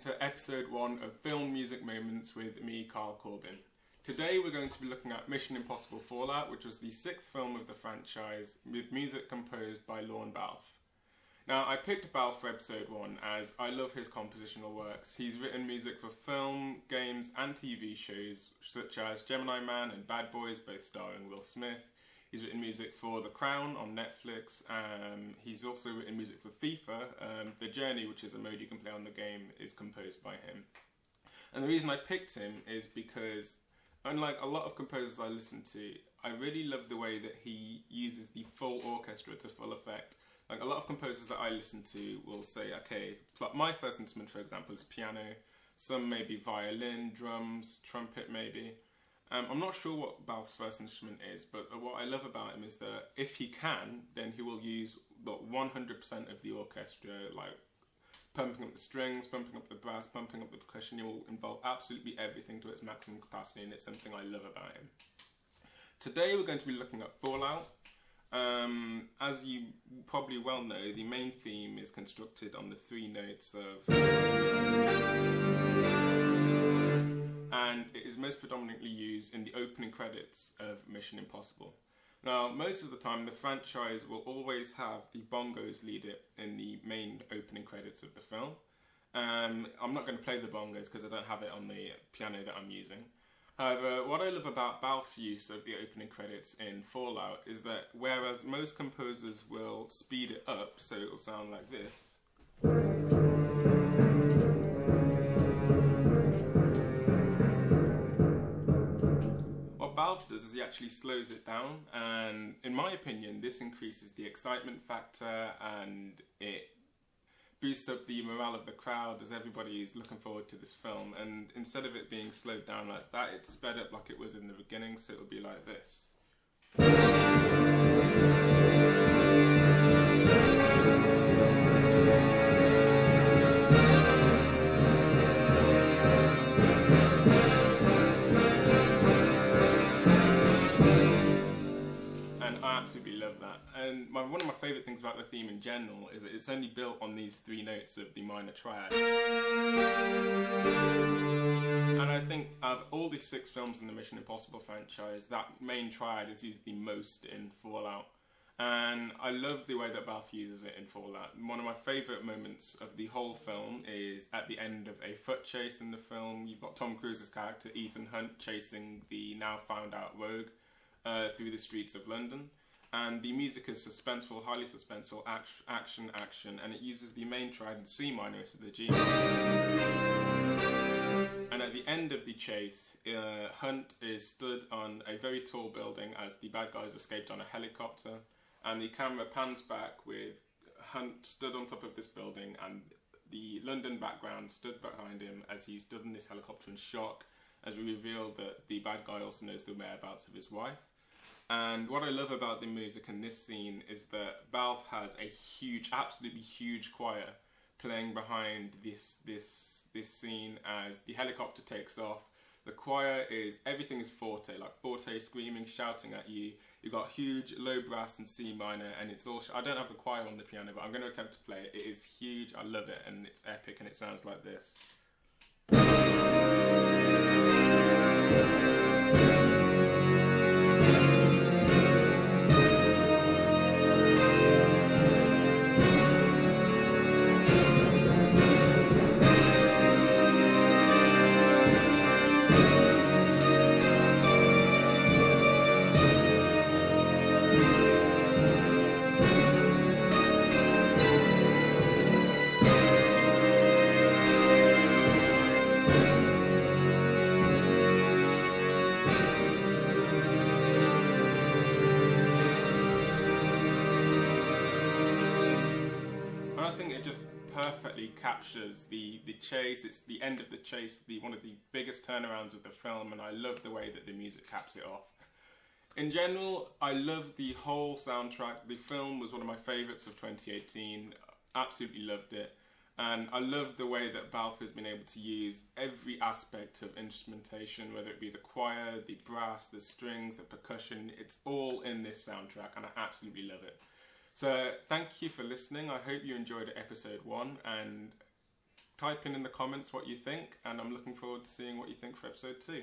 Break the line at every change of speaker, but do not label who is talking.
to episode 1 of Film Music Moments with me, Carl Corbin. Today we're going to be looking at Mission Impossible Fallout, which was the 6th film of the franchise, with music composed by Lorne Balfe. Now, I picked Balfe for episode 1 as I love his compositional works. He's written music for film, games and TV shows such as Gemini Man and Bad Boys, both starring Will Smith. He's written music for The Crown on Netflix. He's also written music for FIFA. The Journey, which is a mode you can play on the game, is composed by him. And the reason I picked him is because, unlike a lot of composers I listen to, I really love the way that he uses the full orchestra to full effect. Like a lot of composers that I listen to will say, okay, my first instrument, for example, is piano. Some maybe violin, drums, trumpet maybe. I'm not sure what Balfe's first instrument is, but what I love about him is that if he can, then he will use 100% of the orchestra, like pumping up the strings, pumping up the brass, pumping up the percussion. He will involve absolutely everything to its maximum capacity, and it's something I love about him. Today we're going to be looking at Fallout. As you probably well know, the main theme is constructed on the 3 notes of... and it is most predominantly used in the opening credits of Mission Impossible. Now, most of the time, the franchise will always have the bongos lead it in the main opening credits of the film. I'm not going to play the bongos because I don't have it on the piano that I'm using. However, what I love about Balfe's use of the opening credits in Fallout is that whereas most composers will speed it up so it will sound like this, Balfe does is he actually slows it down, and in my opinion this increases the excitement factor and it boosts up the morale of the crowd as everybody is looking forward to this film. And instead of it being slowed down like that, it's sped up like it was in the beginning, so it'll be like this. Absolutely love that. And one of my favourite things about the theme in general is that it's only built on these 3 notes of the minor triad. And I think of all the 6 films in the Mission Impossible franchise, that main triad is used the most in Fallout. And I love the way that Balfe uses it in Fallout. One of my favourite moments of the whole film is at the end of a foot chase in the film. You've got Tom Cruise's character Ethan Hunt chasing the now found out rogue through the streets of London. And the music is suspenseful, highly suspenseful, action, and it uses the main triad in C minor, so the G. And at the end of the chase, Hunt is stood on a very tall building as the bad guys escaped on a helicopter, and the camera pans back with Hunt stood on top of this building and the London background stood behind him as he stood in this helicopter in shock, as we reveal that the bad guy also knows the whereabouts of his wife. And what I love about the music in this scene is that Balfe has a huge, absolutely huge choir playing behind this scene as the helicopter takes off. The choir is, everything is forte, like forte screaming, shouting at you. You've got huge low brass and C minor, and it's all, I don't have the choir on the piano, but I'm going to attempt to play it. It is huge, I love it, and it's epic, and it sounds like this. Perfectly captures the chase. It's the end of the chase, one of the biggest turnarounds of the film, and I love the way that the music caps it off. In general, I love the whole soundtrack. The film was one of my favourites of 2018. Absolutely loved it. And I love the way that Balfe has been able to use every aspect of instrumentation, whether it be the choir, the brass, the strings, the percussion. It's all in this soundtrack, and I absolutely love it. So thank you for listening. I hope you enjoyed episode 1, and type in the comments what you think, and I'm looking forward to seeing what you think for episode 2.